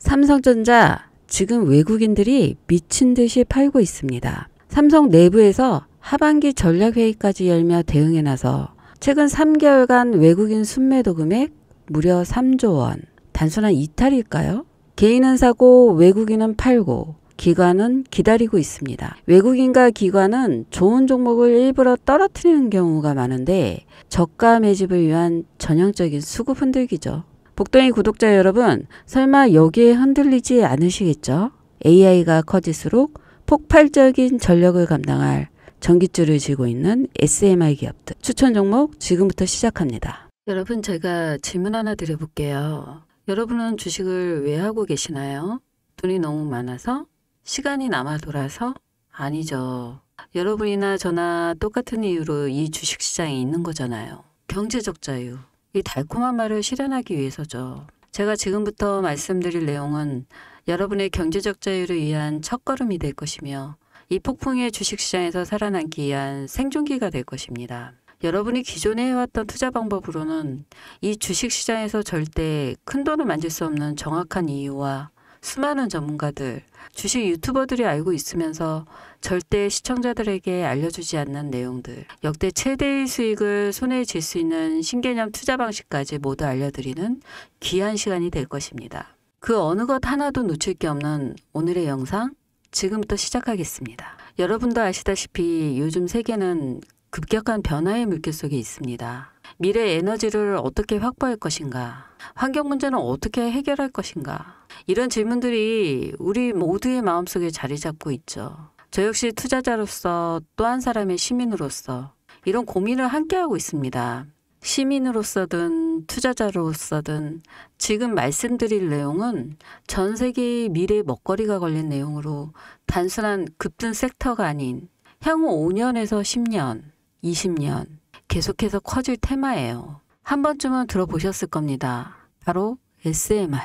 삼성전자 지금 외국인들이 미친 듯이 팔고 있습니다. 삼성 내부에서 하반기 전략회의까지 열며 대응에 나서 최근 3개월간 외국인 순매도 금액 무려 3조 원. 단순한 이탈일까요? 개인은 사고 외국인은 팔고 기관은 기다리고 있습니다. 외국인과 기관은 좋은 종목을 일부러 떨어뜨리는 경우가 많은데 저가 매집을 위한 전형적인 수급 흔들기죠. 복덩이 구독자 여러분, 설마 여기에 흔들리지 않으시겠죠? AI가 커질수록 폭발적인 전력을 감당할 전깃줄을 쥐고 있는 SMI 기업들. 추천 종목 지금부터 시작합니다. 여러분, 제가 질문 하나 드려볼게요. 여러분은 주식을 왜 하고 계시나요? 돈이 너무 많아서? 시간이 남아 돌아서? 아니죠. 여러분이나 저나 똑같은 이유로 이 주식시장에 있는 거잖아요. 경제적 자유. 이 달콤한 말을 실현하기 위해서죠. 제가 지금부터 말씀드릴 내용은 여러분의 경제적 자유를 위한 첫걸음이 될 것이며 이 폭풍의 주식시장에서 살아남기 위한 생존기가 될 것입니다. 여러분이 기존에 해왔던 투자 방법으로는 이 주식시장에서 절대 큰 돈을 만질 수 없는 정확한 이유와 수많은 전문가들, 주식 유튜버들이 알고 있으면서 절대 시청자들에게 알려주지 않는 내용들, 역대 최대의 수익을 손에 쥘 수 있는 신개념 투자 방식까지 모두 알려드리는 귀한 시간이 될 것입니다. 그 어느 것 하나도 놓칠 게 없는 오늘의 영상 지금부터 시작하겠습니다. 여러분도 아시다시피 요즘 세계는 급격한 변화의 물결 속에 있습니다. 미래 에너지를 어떻게 확보할 것인가? 환경 문제는 어떻게 해결할 것인가? 이런 질문들이 우리 모두의 마음속에 자리 잡고 있죠. 저 역시 투자자로서 또 한 사람의 시민으로서 이런 고민을 함께하고 있습니다. 시민으로서든 투자자로서든 지금 말씀드릴 내용은 전 세계의 미래 먹거리가 걸린 내용으로 단순한 급등 섹터가 아닌 향후 5년에서 10년, 20년 계속해서 커질 테마예요. 한 번쯤은 들어보셨을 겁니다. 바로 SMR.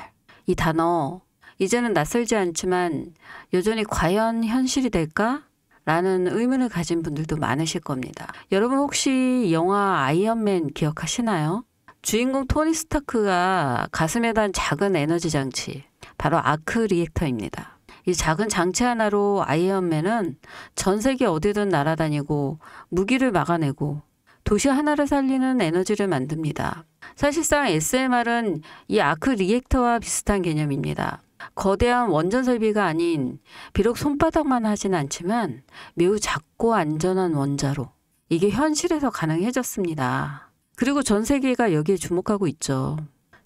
이 단어 이제는 낯설지 않지만 여전히 과연 현실이 될까? 라는 의문을 가진 분들도 많으실 겁니다. 여러분 혹시 영화 아이언맨 기억하시나요? 주인공 토니 스타크가 가슴에 단 작은 에너지 장치, 바로 아크 리액터입니다. 이 작은 장치 하나로 아이언맨은 전 세계 어디든 날아다니고 무기를 막아내고 도시 하나를 살리는 에너지를 만듭니다. 사실상 SMR은 이 아크 리액터와 비슷한 개념입니다. 거대한 원전 설비가 아닌 비록 손바닥만 하진 않지만 매우 작고 안전한 원자로 이게 현실에서 가능해졌습니다. 그리고 전 세계가 여기에 주목하고 있죠.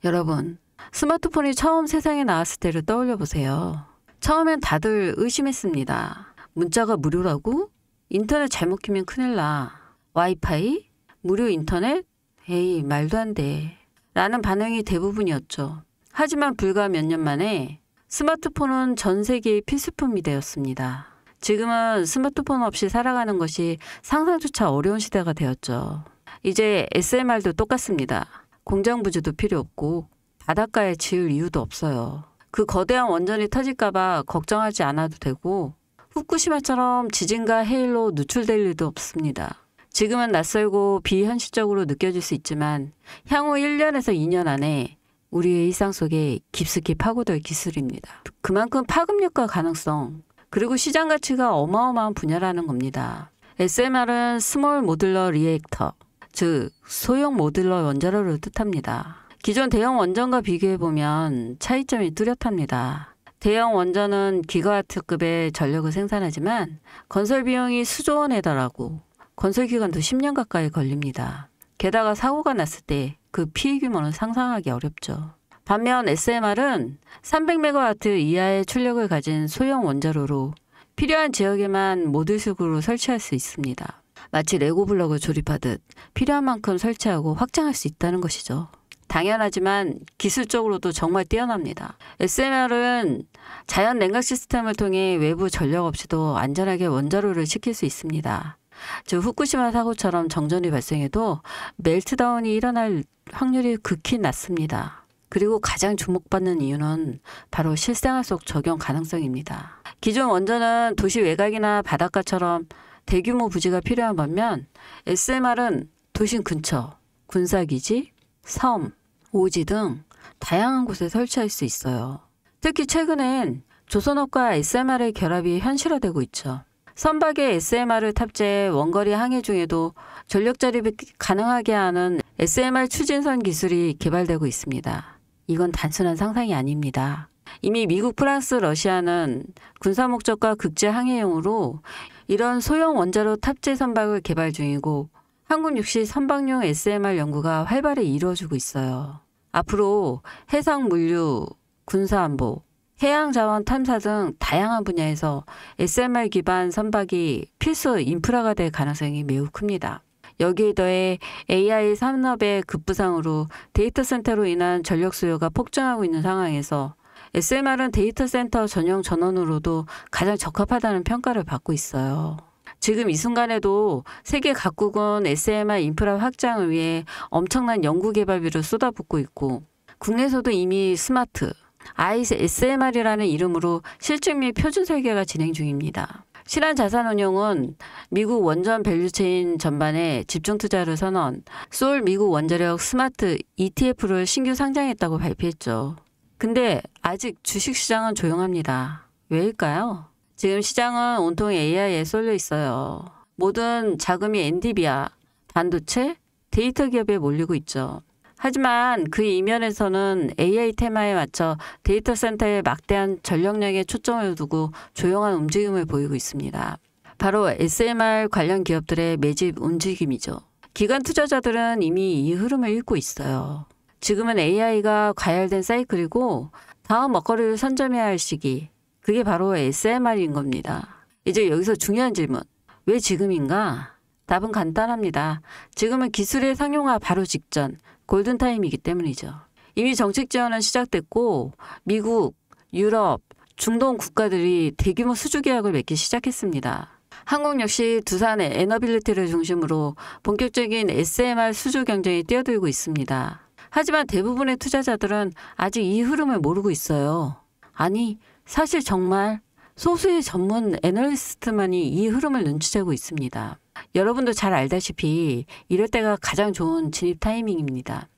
여러분, 스마트폰이 처음 세상에 나왔을 때를 떠올려 보세요. 처음엔 다들 의심했습니다. 문자가 무료라고? 인터넷 잘못 키면 큰일 나. 와이파이? 무료 인터넷? 에이, 말도 안 돼. 라는 반응이 대부분이었죠. 하지만 불과 몇 년 만에 스마트폰은 전 세계의 필수품이 되었습니다. 지금은 스마트폰 없이 살아가는 것이 상상조차 어려운 시대가 되었죠. 이제 SMR도 똑같습니다. 공장 부지도 필요 없고 바닷가에 지을 이유도 없어요. 그 거대한 원전이 터질까봐 걱정하지 않아도 되고 후쿠시마처럼 지진과 해일로 누출될 일도 없습니다. 지금은 낯설고 비현실적으로 느껴질 수 있지만 향후 1년에서 2년 안에 우리의 일상 속에 깊숙이 파고들 기술입니다. 그만큼 파급력과 가능성, 그리고 시장 가치가 어마어마한 분야라는 겁니다. SMR은 스몰 모듈러 리액터, 즉 소형 모듈러 원자로를 뜻합니다. 기존 대형 원전과 비교해보면 차이점이 뚜렷합니다. 대형 원전은 기가와트급의 전력을 생산하지만 건설 비용이 수조 원에 달하고 건설 기간도 10년 가까이 걸립니다. 게다가 사고가 났을 때 그 피해 규모는 상상하기 어렵죠. 반면 SMR은 300메가와트 이하의 출력을 가진 소형 원자로로 필요한 지역에만 모듈식으로 설치할 수 있습니다. 마치 레고 블록을 조립하듯 필요한 만큼 설치하고 확장할 수 있다는 것이죠. 당연하지만 기술적으로도 정말 뛰어납니다. SMR은 자연 냉각 시스템을 통해 외부 전력 없이도 안전하게 원자로를 식힐 수 있습니다. 즉 후쿠시마 사고처럼 정전이 발생해도 멜트다운이 일어날 확률이 극히 낮습니다. 그리고 가장 주목받는 이유는 바로 실생활 속 적용 가능성입니다. 기존 원전은 도시 외곽이나 바닷가처럼 대규모 부지가 필요한 반면 SMR은 도심 근처, 군사기지, 섬, 오지 등 다양한 곳에 설치할 수 있어요. 특히 최근엔 조선업과 SMR의 결합이 현실화되고 있죠. 선박에 SMR을 탑재해 원거리 항해 중에도 전력 자립이 가능하게 하는 SMR 추진선 기술이 개발되고 있습니다. 이건 단순한 상상이 아닙니다. 이미 미국, 프랑스, 러시아는 군사 목적과 국제 항해용으로 이런 소형 원자로 탑재 선박을 개발 중이고 한국 역시 선박용 SMR 연구가 활발히 이루어지고 있어요. 앞으로 해상 물류, 군사안보, 해양자원 탐사 등 다양한 분야에서 SMR 기반 선박이 필수 인프라가 될 가능성이 매우 큽니다. 여기에 더해 AI 산업의 급부상으로 데이터 센터로 인한 전력 수요가 폭증하고 있는 상황에서 SMR은 데이터 센터 전용 전원으로도 가장 적합하다는 평가를 받고 있어요. 지금 이 순간에도 세계 각국은 SMR 인프라 확장을 위해 엄청난 연구 개발비를 쏟아붓고 있고 국내에서도 이미 스마트, SMR이라는 이름으로 실증 및 표준 설계가 진행 중입니다. 신한자산운용은 미국 원전 밸류체인 전반에 집중 투자를 선언, 소울 미국 원자력 스마트 ETF를 신규 상장했다고 발표했죠. 근데 아직 주식시장은 조용합니다. 왜일까요? 지금 시장은 온통 AI에 쏠려 있어요. 모든 자금이 엔비디아, 반도체, 데이터 기업에 몰리고 있죠. 하지만 그 이면에서는 AI 테마에 맞춰 데이터 센터에 막대한 전력량에 초점을 두고 조용한 움직임을 보이고 있습니다. 바로 SMR 관련 기업들의 매집 움직임이죠. 기관 투자자들은 이미 이 흐름을 읽고 있어요. 지금은 AI가 과열된 사이클이고 다음 먹거리를 선점해야 할 시기. 그게 바로 SMR인 겁니다. 이제 여기서 중요한 질문. 왜 지금인가? 답은 간단합니다. 지금은 기술의 상용화 바로 직전, 골든타임이기 때문이죠. 이미 정책 지원은 시작됐고 미국, 유럽, 중동 국가들이 대규모 수주 계약을 맺기 시작했습니다. 한국 역시 두산의 에너빌리티를 중심으로 본격적인 SMR 수주 경쟁에 뛰어들고 있습니다. 하지만 대부분의 투자자들은 아직 이 흐름을 모르고 있어요. 아니, 사실 정말 소수의 전문 애널리스트만이 이 흐름을 눈치채고 있습니다. 여러분도 잘 알다시피 이럴 때가 가장 좋은 진입 타이밍입니다.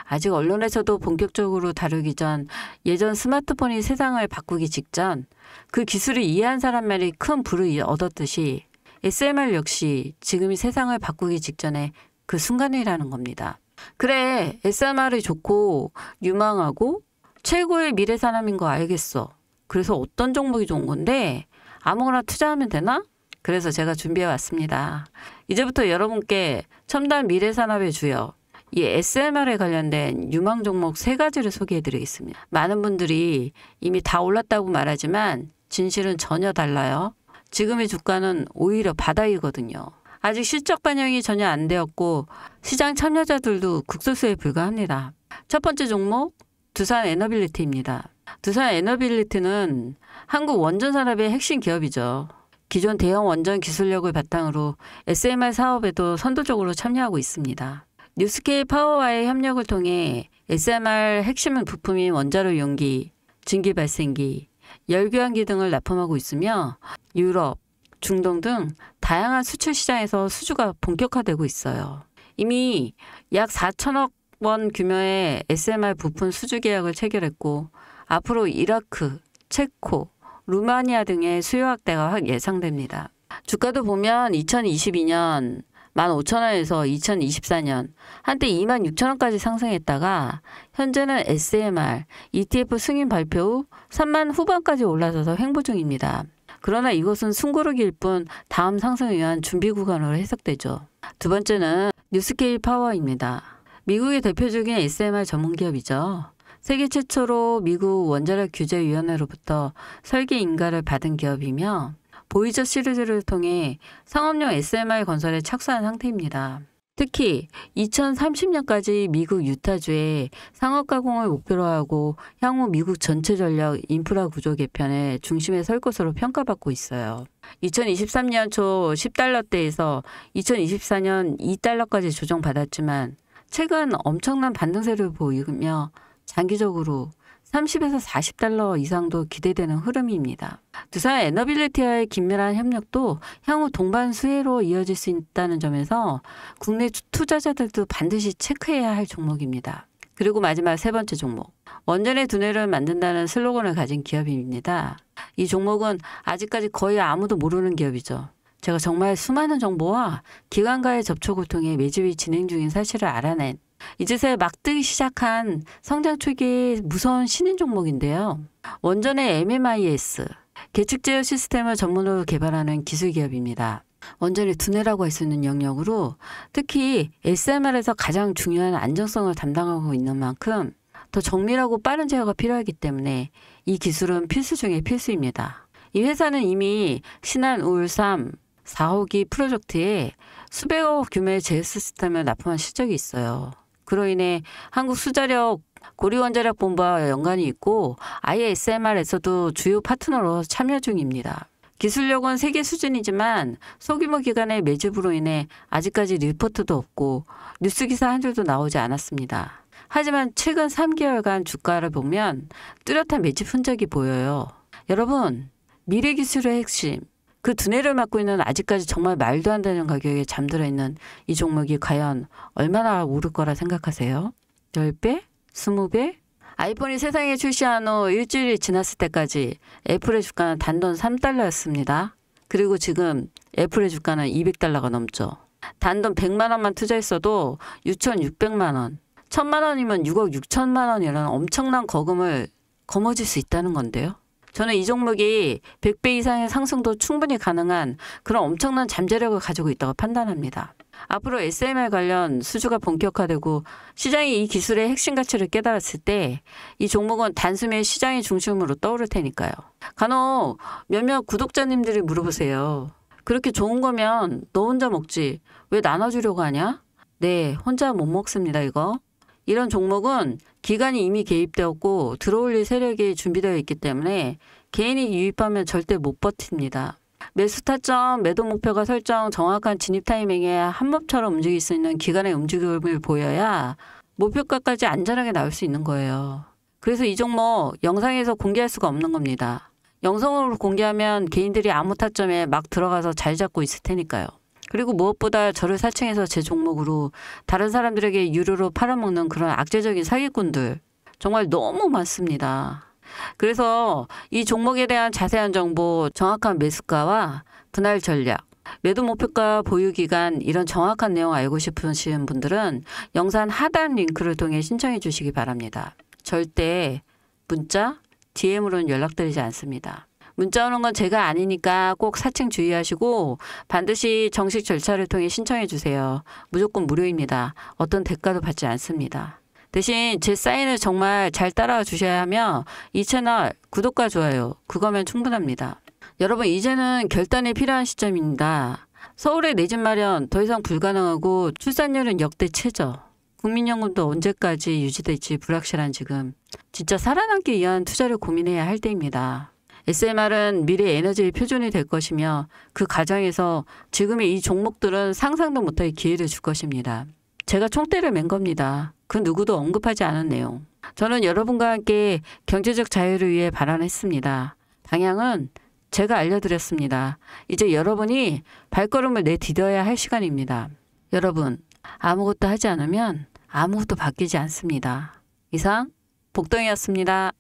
아직 언론에서도 본격적으로 다루기 전 예전 스마트폰이 세상을 바꾸기 직전 그 기술을 이해한 사람만이 큰 부를 얻었듯이 SMR 역시 지금이 세상을 바꾸기 직전에 그 순간이라는 겁니다. 그래, SMR이 좋고 유망하고 최고의 미래 산업인 거 알겠어. 그래서 어떤 종목이 좋은 건데 아무거나 투자하면 되나? 그래서 제가 준비해 왔습니다. 이제부터 여러분께 첨단 미래 산업의 주역, 이 SMR에 관련된 유망 종목 3가지를 소개해 드리겠습니다. 많은 분들이 이미 다 올랐다고 말하지만 진실은 전혀 달라요. 지금의 주가는 오히려 바닥이거든요. 아직 실적 반영이 전혀 안 되었고 시장 참여자들도 극소수에 불과합니다. 첫 번째 종목, 두산 에너빌리티입니다. 두산 에너빌리티는 한국 원전 산업의 핵심 기업이죠. 기존 대형 원전 기술력을 바탕으로 SMR 사업에도 선도적으로 참여하고 있습니다. 뉴스케일 파워와의 협력을 통해 SMR 핵심 부품인 원자로 용기, 증기 발생기, 열교환기 등을 납품하고 있으며 유럽, 중동 등 다양한 수출 시장에서 수주가 본격화되고 있어요. 이미 약 4천억 원 규모의 SMR 부품 수주 계약을 체결했고 앞으로 이라크, 체코, 루마니아 등의 수요 확대가 예상됩니다. 주가도 보면 2022년 15,000원에서 2024년 한때 26,000원까지 상승했다가 현재는 SMR, ETF 승인 발표 후 3만 후반까지 올라서서 횡보 중입니다. 그러나 이것은 숨고르기일 뿐 다음 상승을 위한 준비 구간으로 해석되죠. 두 번째는 뉴스케일 파워입니다. 미국의 대표적인 SMR 전문 기업이죠. 세계 최초로 미국 원자력 규제위원회로부터 설계 인가를 받은 기업이며 보이저 시리즈를 통해 상업용 SMR 건설에 착수한 상태입니다. 특히 2030년까지 미국 유타주에 상업 가공을 목표로 하고 향후 미국 전체 전력 인프라 구조 개편의 중심에 설 것으로 평가받고 있어요. 2023년 초 10달러대에서 2024년 2달러까지 조정받았지만 최근 엄청난 반등세를 보이며 장기적으로 30에서 40달러 이상도 기대되는 흐름입니다. 두산 에너빌리티와의 긴밀한 협력도 향후 동반 수혜로 이어질 수 있다는 점에서 국내 투자자들도 반드시 체크해야 할 종목입니다. 그리고 마지막 세 번째 종목. 원전의 두뇌를 만든다는 슬로건을 가진 기업입니다. 이 종목은 아직까지 거의 아무도 모르는 기업이죠. 제가 정말 수많은 정보와 기관과의 접촉을 통해 매집이 진행 중인 사실을 알아낸 이제서야 막 뜨기 시작한 성장 초기의 무서운 신인 종목인데요. 원전의 MMIS, 계측 제어 시스템을 전문으로 개발하는 기술 기업입니다. 원전의 두뇌라고 할 수 있는 영역으로 특히 SMR에서 가장 중요한 안정성을 담당하고 있는 만큼 더 정밀하고 빠른 제어가 필요하기 때문에 이 기술은 필수 중의 필수입니다. 이 회사는 이미 신한 우울3 4호기 프로젝트에 수백억 규모의 제어 시스템을 납품한 실적이 있어요. 그로 인해 한국 수자력 고리원자력본부와 연관이 있고 아예 SMR에서도 주요 파트너로 참여 중입니다. 기술력은 세계 수준이지만 소규모 기관의 매집으로 인해 아직까지 리포트도 없고 뉴스기사 한 줄도 나오지 않았습니다. 하지만 최근 3개월간 주가를 보면 뚜렷한 매집 흔적이 보여요. 여러분, 미래 기술의 핵심, 그 두뇌를 맡고 있는 아직까지 정말 말도 안 되는 가격에 잠들어 있는 이 종목이 과연 얼마나 오를 거라 생각하세요? 10배? 20배? 아이폰이 세상에 출시한 후 일주일이 지났을 때까지 애플의 주가는 단돈 3달러였습니다. 그리고 지금 애플의 주가는 200달러가 넘죠. 단돈 100만 원만 투자했어도 6,600만 원, 1,000만 원이면 6억 6천만 원이라는 엄청난 거금을 거머쥘 수 있다는 건데요. 저는 이 종목이 100배 이상의 상승도 충분히 가능한 그런 엄청난 잠재력을 가지고 있다고 판단합니다. 앞으로 SMR 관련 수주가 본격화되고 시장이 이 기술의 핵심 가치를 깨달았을 때 이 종목은 단숨에 시장의 중심으로 떠오를 테니까요. 간혹 몇몇 구독자님들이 물어보세요. 그렇게 좋은 거면 너 혼자 먹지 왜 나눠주려고 하냐? 네, 혼자 못 먹습니다 이거. 이런 종목은 기관이 이미 개입되었고 들어올릴 세력이 준비되어 있기 때문에 개인이 유입하면 절대 못 버팁니다. 매수 타점, 매도 목표가 설정, 정확한 진입 타이밍에 한몸처럼 움직일 수 있는 기관의 움직임을 보여야 목표가까지 안전하게 나올 수 있는 거예요. 그래서 이 종목 영상에서 공개할 수가 없는 겁니다. 영상으로 공개하면 개인들이 아무 타점에 막 들어가서 자리 잡고 있을 테니까요. 그리고 무엇보다 저를 사칭해서 제 종목으로 다른 사람들에게 유료로 팔아먹는 그런 악재적인 사기꾼들 정말 너무 많습니다. 그래서 이 종목에 대한 자세한 정보, 정확한 매수가와 분할 전략, 매도 목표가 보유기간 이런 정확한 내용 알고 싶으신 분들은 영상 하단 링크를 통해 신청해 주시기 바랍니다. 절대 문자, DM으로는 연락드리지 않습니다. 문자 오는 건 제가 아니니까 꼭 사칭 주의하시고 반드시 정식 절차를 통해 신청해 주세요. 무조건 무료입니다. 어떤 대가도 받지 않습니다. 대신 제 사인을 정말 잘 따라와 주셔야 하며 이 채널 구독과 좋아요 그거면 충분합니다. 여러분 이제는 결단이 필요한 시점입니다. 서울에 내 집 마련 더 이상 불가능하고 출산율은 역대 최저. 국민연금도 언제까지 유지될지 불확실한 지금 진짜 살아남기 위한 투자를 고민해야 할 때입니다. SMR은 미래 에너지의 표준이 될 것이며 그 과정에서 지금의 이 종목들은 상상도 못할 기회를 줄 것입니다. 제가 총대를 맨 겁니다. 그 누구도 언급하지 않은 내용. 저는 여러분과 함께 경제적 자유를 위해 발언했습니다. 방향은 제가 알려드렸습니다. 이제 여러분이 발걸음을 내디뎌야 할 시간입니다. 여러분, 아무것도 하지 않으면 아무것도 바뀌지 않습니다. 이상 복덩이였습니다.